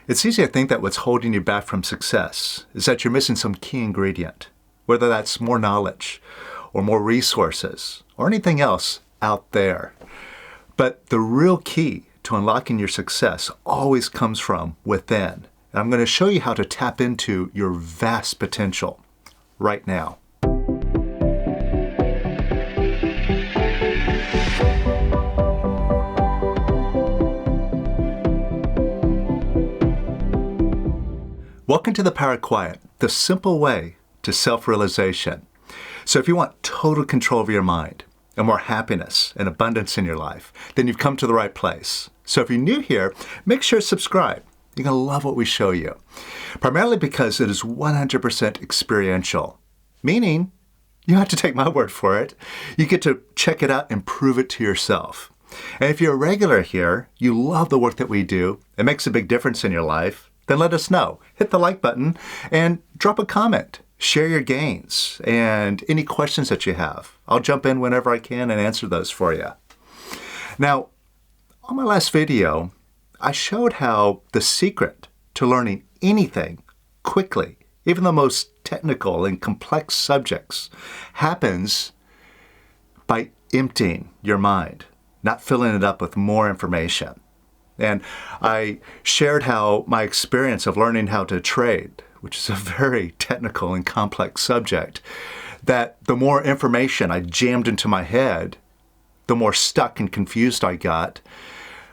It's easy to think that what's holding you back from success is that you're missing some key ingredient, whether that's more knowledge or more resources or anything else out there. But the real key to unlocking your success always comes from within. And I'm going to show you how to tap into your vast potential right now. Welcome to the Power of Quiet, the simple way to self-realization. So if you want total control of your mind and more happiness and abundance in your life, then you've come to the right place. So if you're new here, make sure to subscribe. You're going to love what we show you, primarily because it is 100% experiential, meaning you don't have to take my word for it. You get to check it out and prove it to yourself. And if you're a regular here, you love the work that we do, it makes a big difference in your life, then let us know. Hit the like button and drop a comment. Share your gains and any questions that you have. I'll jump in whenever I can and answer those for you. Now, on my last video, I showed how the secret to learning anything quickly, even the most technical and complex subjects, happens by emptying your mind, not filling it up with more information. And I shared how my experience of learning how to trade, which is a very technical and complex subject, that the more information I jammed into my head, the more stuck and confused I got.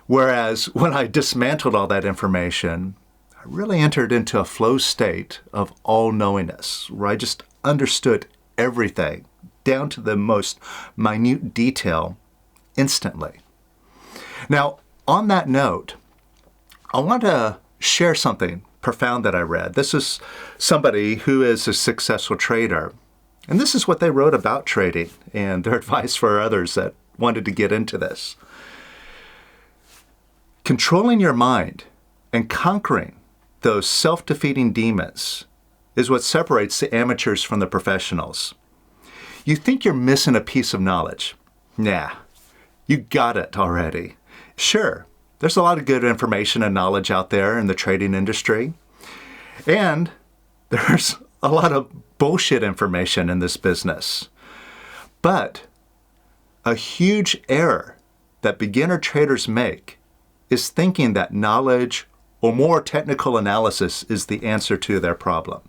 Whereas when I dismantled all that information, I really entered into a flow state of all-knowingness, where I just understood everything, down to the most minute detail, instantly. Now, on that note, I want to share something profound that I read. This is somebody who is a successful trader, and this is what they wrote about trading and their advice for others that wanted to get into this. Controlling your mind and conquering those self-defeating demons is what separates the amateurs from the professionals. You think you're missing a piece of knowledge. Nah, you got it already. Sure, there's a lot of good information and knowledge out there in the trading industry, and there's a lot of bullshit information in this business. But a huge error that beginner traders make is thinking that knowledge or more technical analysis is the answer to their problem.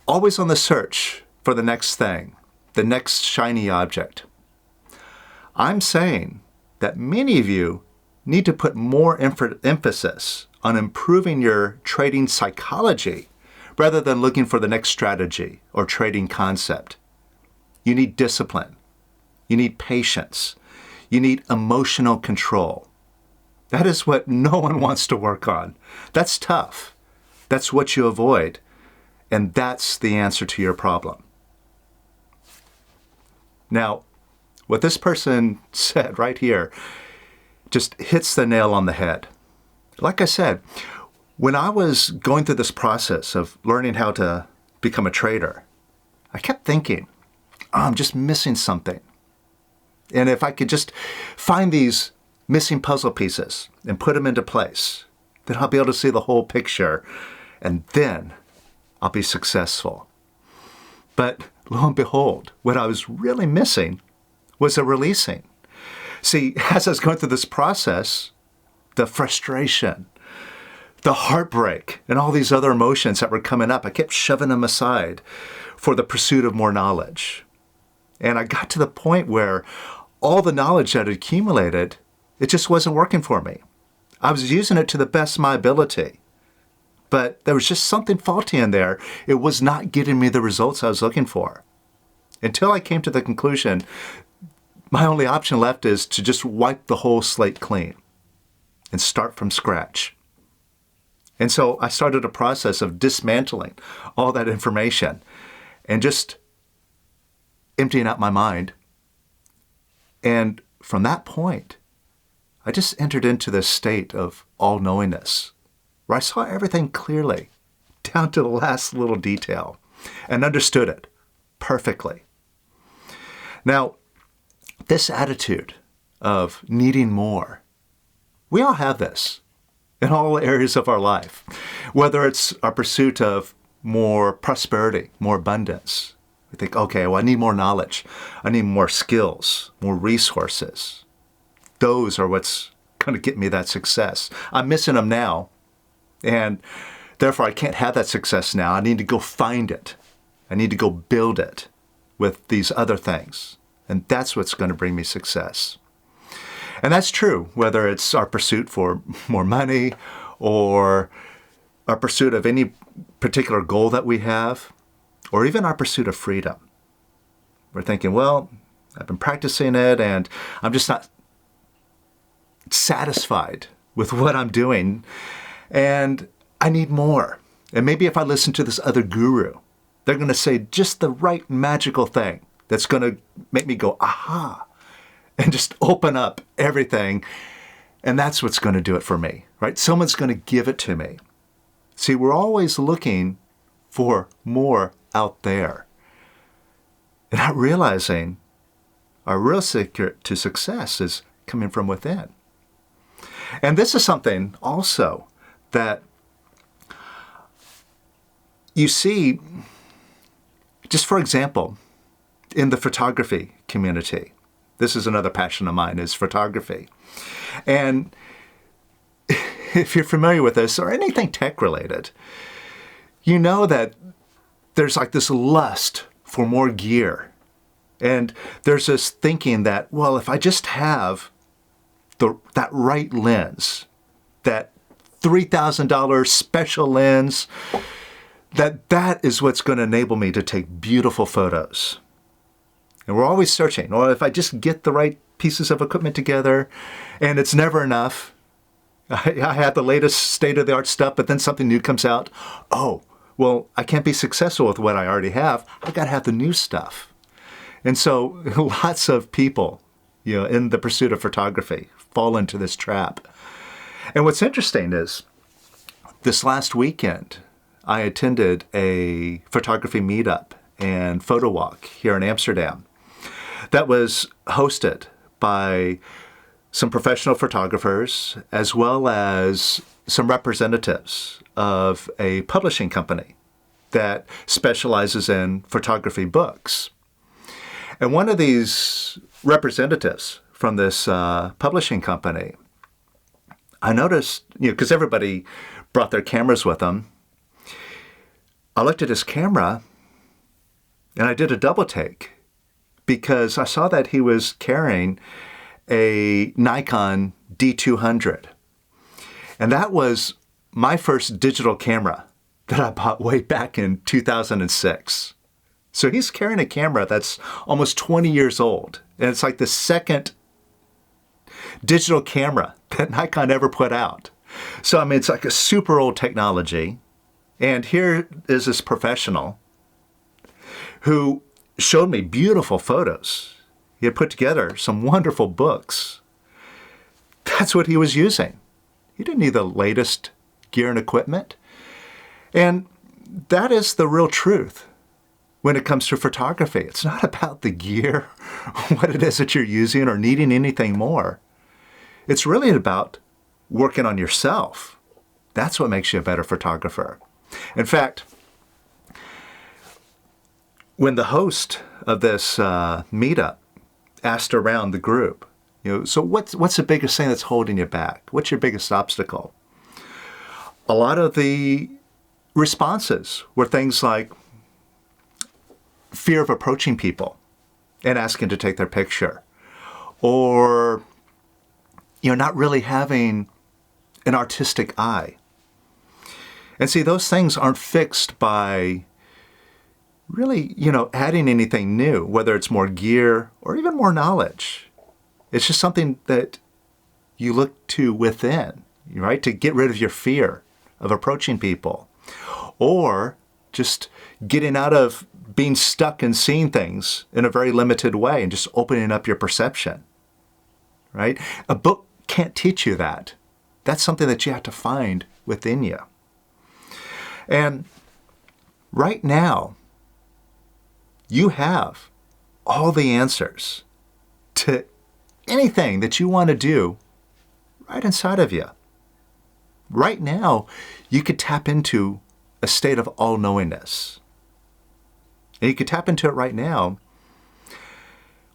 Always on the search for the next thing, the next shiny object. I'm saying that many of you need to put more emphasis on improving your trading psychology rather than looking for the next strategy or trading concept. You need discipline. You need patience. You need emotional control. That is what no one wants to work on. That's tough. That's what you avoid. And that's the answer to your problem. Now, what this person said right here just hits the nail on the head. Like I said, when I was going through this process of learning how to become a trader, I kept thinking, I'm just missing something. And if I could just find these missing puzzle pieces and put them into place, then I'll be able to see the whole picture, and then I'll be successful. But lo and behold, what I was really missing was a releasing. See, as I was going through this process, the frustration, the heartbreak, and all these other emotions that were coming up, I kept shoving them aside for the pursuit of more knowledge. And I got to the point where all the knowledge that had accumulated, it just wasn't working for me. I was using it to the best of my ability, but there was just something faulty in there. It was not getting me the results I was looking for. Until I came to the conclusion, my only option left is to just wipe the whole slate clean and start from scratch. And so I started a process of dismantling all that information and just emptying out my mind. And from that point, I just entered into this state of all-knowingness, where I saw everything clearly, down to the last little detail, and understood it perfectly. Now, this attitude of needing more, we all have this. in all areas of our life. Whether it's our pursuit of more prosperity, more abundance. We think, okay, well, I need more knowledge. I need more skills, more resources. Those are what's going to get me that success. I'm missing them now, and therefore I can't have that success now. I need to go find it. I need to go build it with these other things. And that's what's going to bring me success. And that's true, whether it's our pursuit for more money or our pursuit of any particular goal that we have, or even our pursuit of freedom. We're thinking, well, I've been practicing it and I'm just not satisfied with what I'm doing and I need more. And maybe if I listen to this other guru, they're going to say just the right magical thing that's going to make me go, aha, and just open up everything. And that's what's going to do it for me, right? Someone's going to give it to me. See, we're always looking for more out there and not realizing our real secret to success is coming from within. And this is something also that you see, just for example, in the photography community. This is another passion of mine, is photography. And if you're familiar with this or anything tech related, you know that there's like this lust for more gear. And there's this thinking that, well, if I just have that right lens, that $3,000 special lens, that is what's going to enable me to take beautiful photos. And we're always searching, or if I just get the right pieces of equipment together, and it's never enough. I had the latest state-of-the-art stuff, but then something new comes out. Oh, well, I can't be successful with what I already have. I've got to have the new stuff. And so lots of people, in the pursuit of photography fall into this trap. And what's interesting is this last weekend, I attended a photography meetup and photo walk here in Amsterdam that was hosted by some professional photographers as well as some representatives of a publishing company that specializes in photography books. And one of these representatives from this publishing company, I noticed, because everybody brought their cameras with them, I looked at his camera and I did a double take because I saw that he was carrying a Nikon D200. And that was my first digital camera that I bought way back in 2006. So he's carrying a camera that's almost 20 years old. And it's like the second digital camera that Nikon ever put out. So, it's like a super old technology. And here is this professional who showed me beautiful photos. He had put together some wonderful books. That's what he was using. He didn't need the latest gear and equipment. And that is the real truth when it comes to photography. It's not about the gear, what it is that you're using or needing anything more. It's really about working on yourself. That's what makes you a better photographer. In fact, when the host of this meetup asked around the group, so what's the biggest thing that's holding you back? What's your biggest obstacle? A lot of the responses were things like fear of approaching people and asking to take their picture, or not really having an artistic eye. And see, those things aren't fixed by really, adding anything new, whether it's more gear or even more knowledge. It's just something that you look to within, right? To get rid of your fear of approaching people, or just getting out of being stuck and seeing things in a very limited way and just opening up your perception, right? A book can't teach you that. That's something that you have to find within you. And right now, you have all the answers to anything that you want to do right inside of you. right now, you could tap into a state of all-knowingness. And you could tap into it right now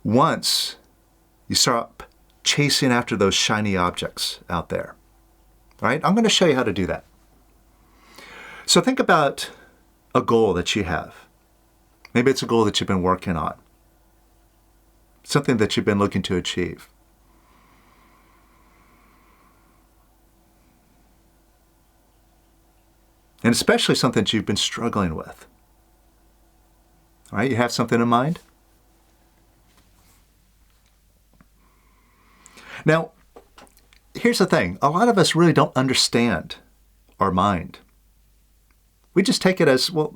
once you start chasing after those shiny objects out there. All right? I'm going to show you how to do that. So think about a goal that you have. Maybe it's a goal that you've been working on. Something that you've been looking to achieve. And especially something that you've been struggling with. All right, you have something in mind? Now, here's the thing. A lot of us really don't understand our mind. We just take it as, well,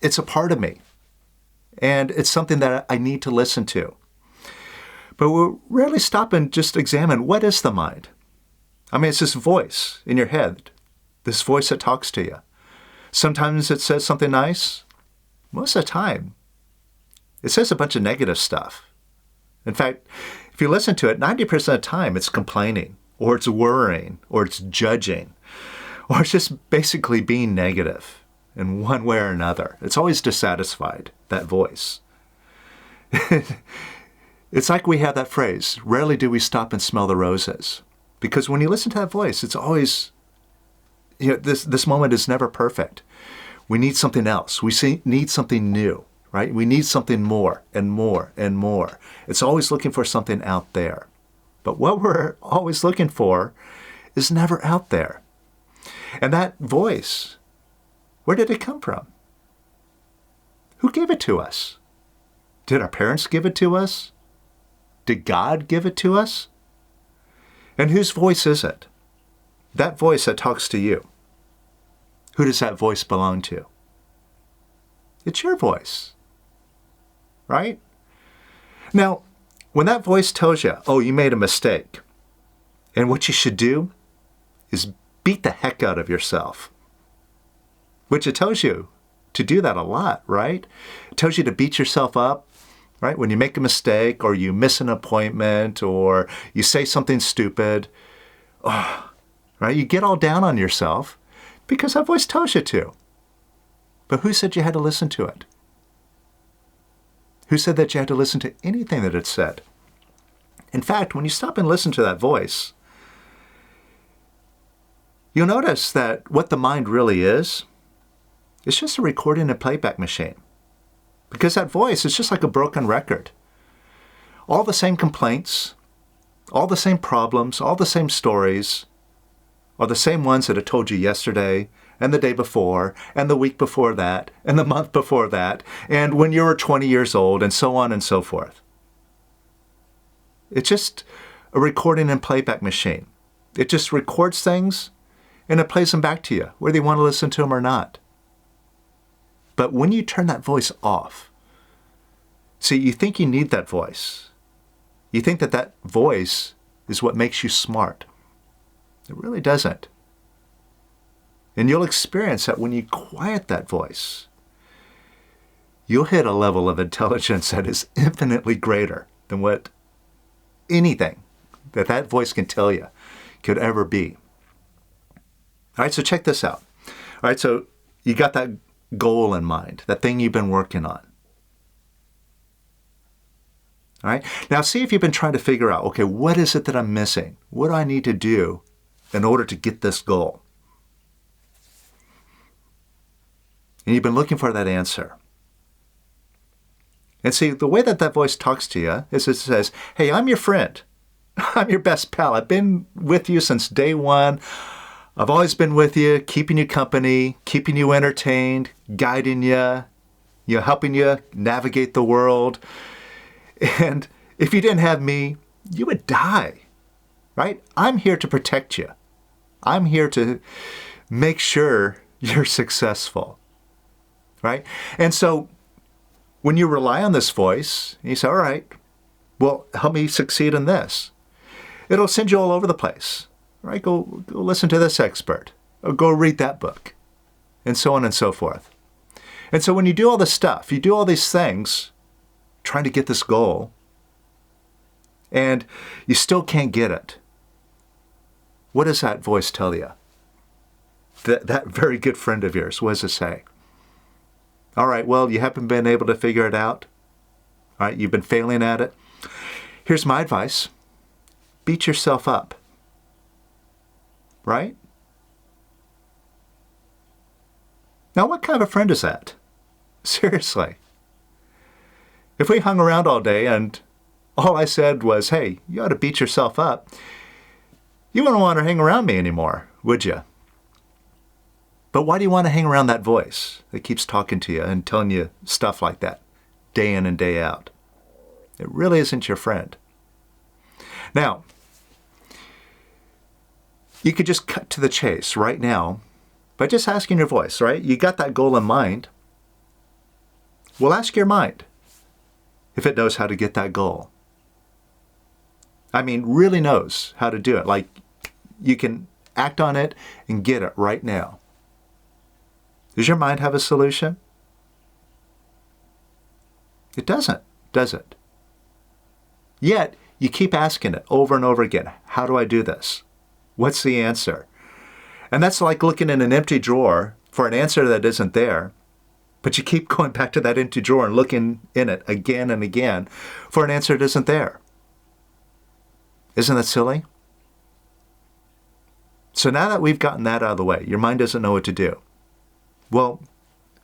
it's a part of me. And it's something that I need to listen to. But we'll rarely stop and just examine, what is the mind? I mean, it's this voice in your head, this voice that talks to you. Sometimes it says something nice. Most of the time, it says a bunch of negative stuff. In fact, if you listen to it, 90% of the time it's complaining, or it's worrying, or it's judging, or it's just basically being negative in one way or another. It's always dissatisfied, that voice. It's like we have that phrase, rarely do we stop and smell the roses. Because when you listen to that voice, it's always, this moment is never perfect. We need something else. We need something new, right? We need something more and more and more. It's always looking for something out there. But what we're always looking for is never out there. And that voice, where did it come from? Who gave it to us? Did our parents give it to us? Did God give it to us? And whose voice is it? That voice that talks to you. Who does that voice belong to? It's your voice, right? Now, when that voice tells you, oh, you made a mistake, and what you should do is beat the heck out of yourself, which it tells you to do that a lot, right? It tells you to beat yourself up, right? When you make a mistake or you miss an appointment or you say something stupid, right? You get all down on yourself because that voice tells you to. But who said you had to listen to it? Who said that you had to listen to anything that it said? In fact, when you stop and listen to that voice, you'll notice that what the mind really is, it's just a recording and playback machine. Because that voice is just like a broken record. All the same complaints, all the same problems, all the same stories are the same ones that it told you yesterday and the day before and the week before that and the month before that and when you were 20 years old and so on and so forth. It's just a recording and playback machine. It just records things and it plays them back to you, whether you want to listen to them or not. But when you turn that voice off, see, you think you need that voice. You think that that voice is what makes you smart. It really doesn't. And you'll experience that when you quiet that voice, you'll hit a level of intelligence that is infinitely greater than what anything that voice can tell you could ever be. All right, so check this out. All right, so you got that goal in mind, that thing you've been working on. All right, now see if you've been trying to figure out, okay, what is it that I'm missing? What do I need to do in order to get this goal? And you've been looking for that answer. And see, the way that that voice talks to you is it says, hey, I'm your friend. I'm your best pal. I've been with you since day one. I've always been with you, keeping you company, keeping you entertained, guiding you, helping you navigate the world. And if you didn't have me, you would die, right? I'm here to protect you. I'm here to make sure you're successful, right? And so when you rely on this voice, you say, all right, well, help me succeed in this. It'll send you all over the place. Right? Go listen to this expert, or go read that book, and so on and so forth. And so when you do all this stuff, you do all these things, trying to get this goal, and you still can't get it, What does that voice tell you? That very good friend of yours, what does it say? All right, well, you haven't been able to figure it out. All right, you've been failing at it. Here's my advice. Beat yourself up. Right? Now, what kind of a friend is that? Seriously. If we hung around all day and all I said was, hey, you ought to beat yourself up, you wouldn't want to hang around me anymore, would you? But why do you want to hang around that voice that keeps talking to you and telling you stuff like that, day in and day out? It really isn't your friend. Now, you could just cut to the chase right now by just asking your voice, right? You got that goal in mind. Well, ask your mind if it knows how to get that goal. I mean, really knows how to do it. Like, you can act on it and get it right now. Does your mind have a solution? It doesn't, does it? Yet, you keep asking it over and over again. How do I do this? What's the answer? And that's like looking in an empty drawer for an answer that isn't there, but you keep going back to that empty drawer and looking in it again and again for an answer that isn't there. Isn't that silly? So now that we've gotten that out of the way, your mind doesn't know what to do. Well,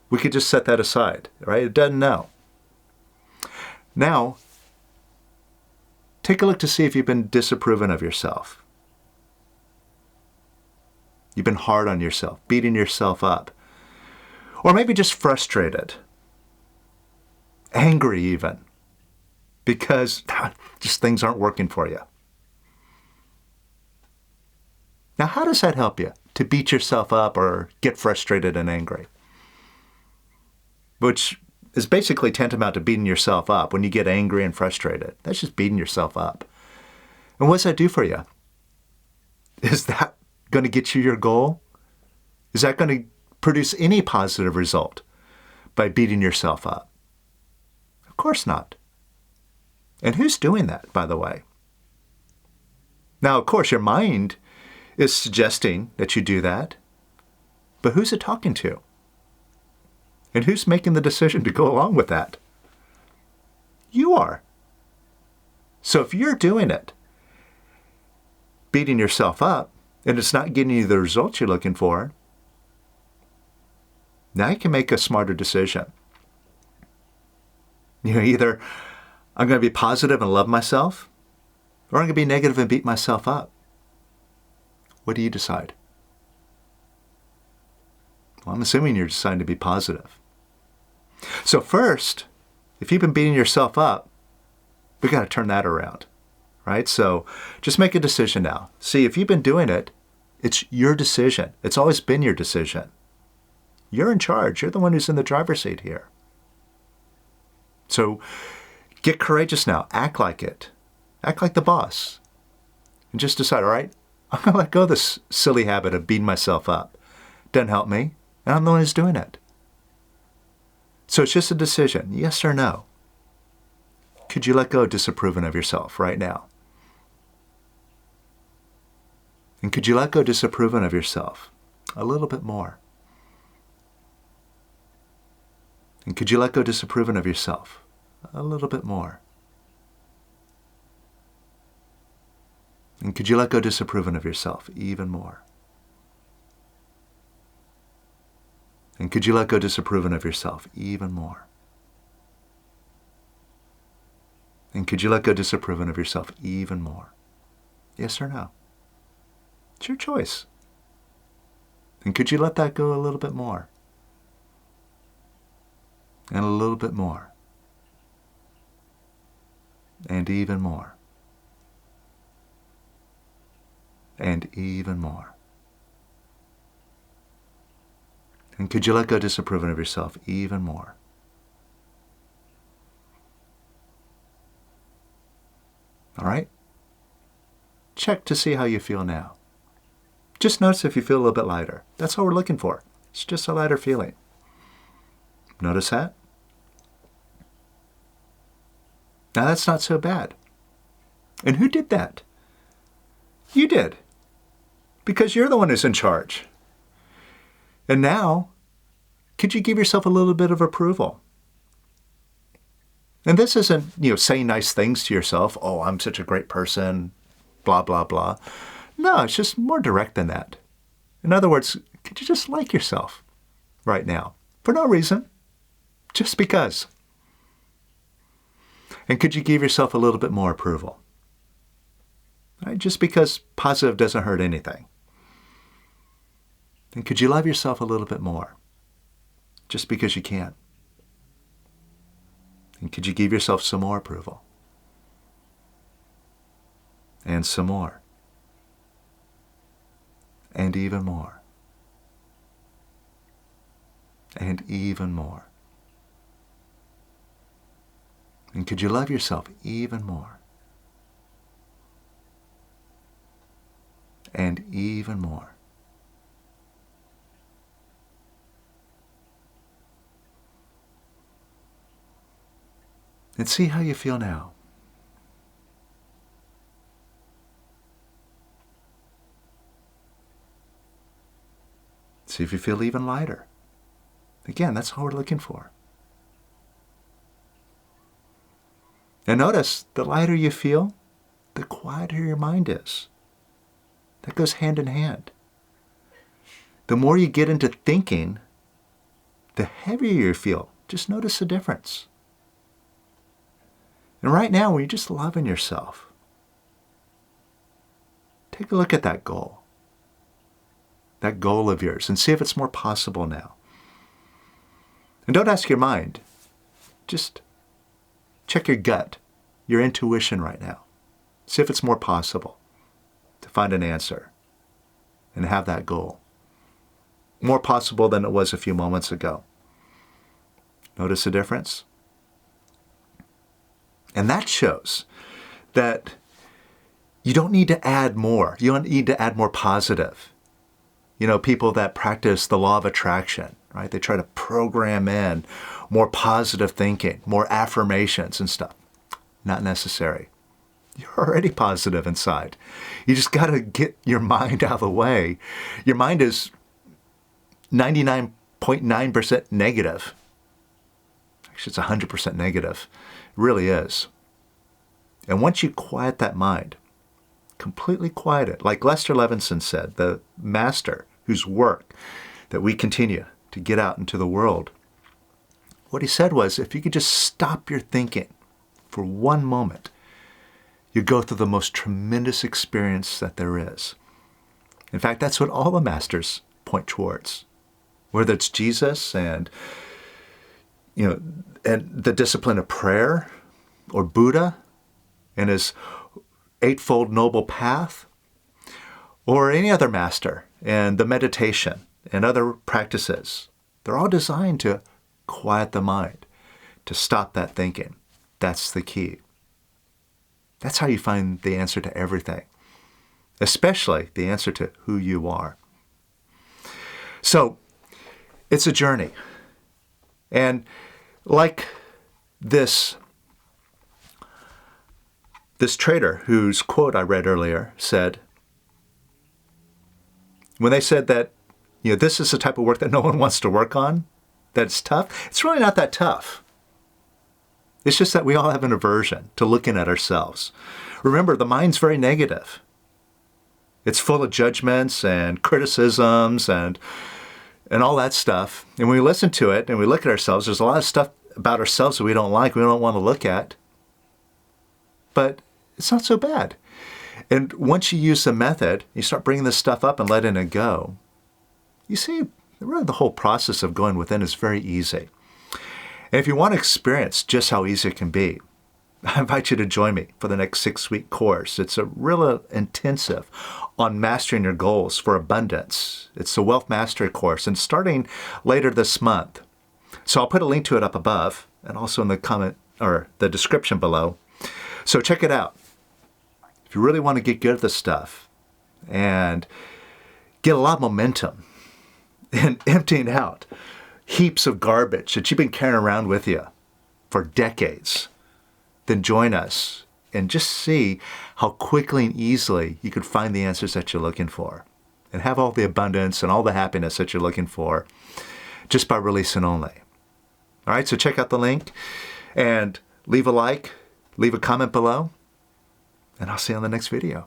we could just set that aside, right? It doesn't know. Now, take a look to see if you've been disapproving of yourself. You've been hard on yourself, beating yourself up. Or maybe just frustrated, angry even, because just things aren't working for you. Now, how does that help you to beat yourself up or get frustrated and angry? Which is basically tantamount to beating yourself up when you get angry and frustrated. That's just beating yourself up. And what does that do for you? Is that going to get you your goal? Is that going to produce any positive result by beating yourself up? Of course not. And who's doing that, by the way? Now, of course, your mind is suggesting that you do that, but who's it talking to? And who's making the decision to go along with that? You are. So if you're doing it, beating yourself up, and it's not getting you the results you're looking for, now you can make a smarter decision. Either I'm going to be positive and love myself, or I'm going to be negative and beat myself up. What do you decide? Well, I'm assuming you're deciding to be positive. So first, if you've been beating yourself up, we've got to turn that around, right? So just make a decision now. See, if you've been doing it, it's your decision. It's always been your decision. You're in charge. You're the one who's in the driver's seat here. So get courageous now. Act like it. Act like the boss. And just decide, all right, I'm going to let go of this silly habit of beating myself up. Doesn't help me, and I'm the one who's doing it. So it's just a decision, yes or no. Could you let go of disapproving of yourself right now? And could you let go of disapproving of yourself a little bit more? And could you let go of disapproving of yourself a little bit more? And could you let go of disapproving of yourself even more? And could you let go of disapproving of yourself even more? And could you let go of disapproving of yourself even more? Yes or no? It's your choice. And could you let that go a little bit more? And a little bit more. And even more. And even more. And could you let go of disapproving of yourself even more? All right? Check to see how you feel now. Just notice if you feel a little bit lighter. That's all we're looking for. It's just a lighter feeling. Notice that? Now that's not so bad. And who did that? You did. because you're the one who's in charge. And now, could you give yourself a little bit of approval? And this isn't, saying nice things to yourself. Oh, I'm such a great person, blah, blah, blah. No, it's just more direct than that. In other words, could you just like yourself right now? For no reason, just because. And could you give yourself a little bit more approval? Right? Just because positive doesn't hurt anything. And could you love yourself a little bit more? Just because you can. And could you give yourself some more approval? And some more. And even more. And even more. And could you love yourself even more? And even more. And see how you feel now. See if you feel even lighter. Again, that's all we're looking for. And notice, the lighter you feel, the quieter your mind is. That goes hand in hand. The more you get into thinking, the heavier you feel. Just notice the difference. And right now, when you're just loving yourself, take a look at that goal of yours, and see if it's more possible now. And don't ask your mind. Just check your gut, your intuition right now. See if it's more possible to find an answer and have that goal. More possible than it was a few moments ago. Notice the difference? And that shows that you don't need to add more. You don't need to add more positive. People that practice the law of attraction, right? They try to program in more positive thinking, more affirmations and stuff. Not necessary. You're already positive inside. You just got to get your mind out of the way. Your mind is 99.9% negative. Actually, it's 100% negative. It really is. And once you quiet that mind, completely quiet it, like Lester Levinson said, the master whose work that we continue to get out into the world, what he said was, if you could just stop your thinking for one moment, you go through the most tremendous experience that there is. In fact, that's what all the masters point towards. Whether it's Jesus and the discipline of prayer, or Buddha and his Eightfold Noble Path, or any other master and the meditation and other practices. They're all designed to quiet the mind, to stop that thinking. That's the key. That's how you find the answer to everything, especially the answer to who you are. So, it's a journey. And like this trader whose quote I read earlier said, when they said that, this is the type of work that no one wants to work on, that it's tough, it's really not that tough. It's just that we all have an aversion to looking at ourselves. Remember, the mind's very negative. It's full of judgments and criticisms and all that stuff. And when we listen to it and we look at ourselves, there's a lot of stuff about ourselves that we don't like, we don't want to look at. But it's not so bad. And once you use the method, you start bringing this stuff up and letting it go, you see, really the whole process of going within is very easy. And if you want to experience just how easy it can be, I invite you to join me for the next 6-week course. It's a real intensive on mastering your goals for abundance. It's the Wealth Mastery course, and starting later this month. So I'll put a link to it up above and also in the comment or the description below. So check it out. If you really want to get good at this stuff and get a lot of momentum in emptying out heaps of garbage that you've been carrying around with you for decades, then join us and just see how quickly and easily you could find the answers that you're looking for. and have all the abundance and all the happiness that you're looking for just by releasing only. All right, so check out the link and leave a like, leave a comment below, and I'll see you on the next video.